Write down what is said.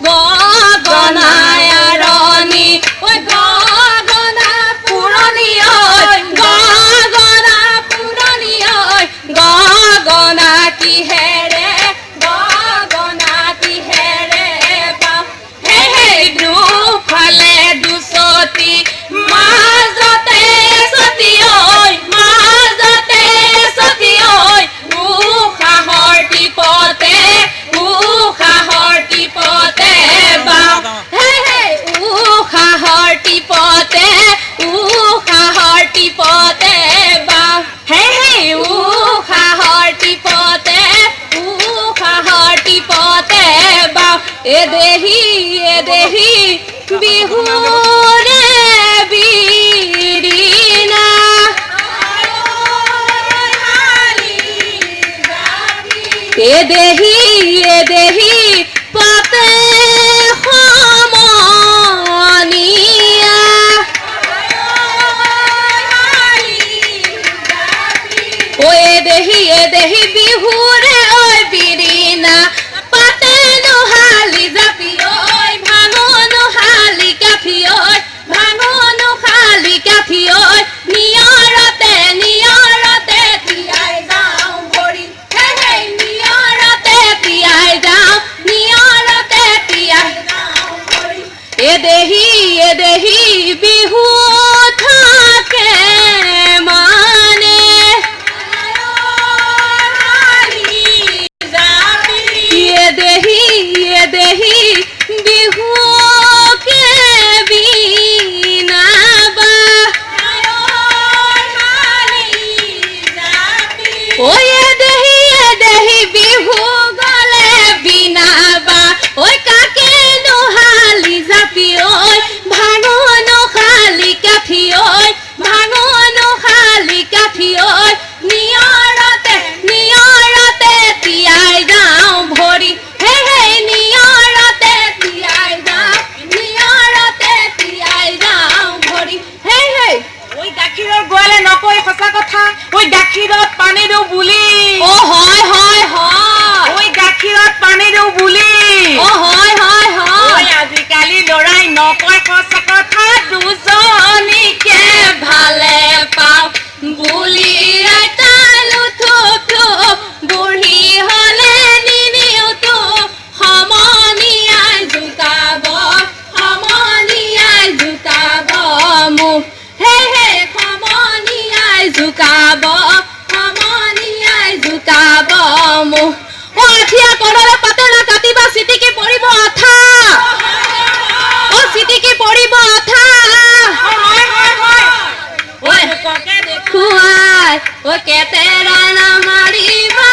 গগনাই আৰণি ঐ গগনা পুৰণি ঐ গগনা পুৰণি ঐ গগনা কিহেৰে গগনা কিহেৰে পাওঁ হে হে দুফালে দুচতি মাজতে চতি ঐ মাজতে চতি ঐ উশাহৰ টিপতে উশাহৰ টিপতে বাওঁ হে হে উশাহৰ টিপতে উশাহৰ টিপতে বাওঁ হে হে উশাহৰ টিপতে উশাহৰ টিপতে বাওঁ এ দেহি বিহুৰে বিৰিণা এ দেহি পাতে সমনীয়া ঐ এ দেহি বিহুৰে ঐ বিৰিণা পাতে নোহালি জাপি ঐ ভাঙো নোহালি কাঠি ঐ ভাঙো নোহালি কাঠি ঐ নিয়ৰতে তিয়াই যাওঁ ভৰি হে হে নিয়ৰতে তিয়াই যাওঁ নিয়ৰতে তিয়াই যাওঁ ভৰি এ দেহি বিহু থাকে মানে এ দেহি বিহুকে বিনাবা ঐ এ দেহি বিহু গলে বিনাবা ঐ কাকে নোহালি জাপি ঐ ভাঙো নোহালি কাঠি ঐ ভাঙো নোহালি কাঠি ঐ নিয়ৰতে তিয়াই যাওঁ ভৰি হে হে নিয়ৰতে তিয়াই যাওঁ ভৰি হে হে ওই গাখীৰৰ গোৱালে নকয় সঁচা কথা ওই গাখীৰত পানী দিওঁ বুলি অ হয় ওই গাখীৰত পানী দিওঁ বুলি অ হয় ওই আজিকালি ল'ৰাই নকয় সঁচা কথা দুজনীকে ভালে পাওঁ বুলি আইতালো থুপ বুঢ়ী হলে নিনিওতো সমনীয়াই জোকাব মোক হে হে সমনীয়াই জোকাব মোক ও আঠিয়া কৰণে পাতেলা কাটিবা চিটিকি পৰিব আঠা ও চিটিকি পৰিব আঠা ঐ দেখুৱাই ঐ কেতেৰা নামাৰিবা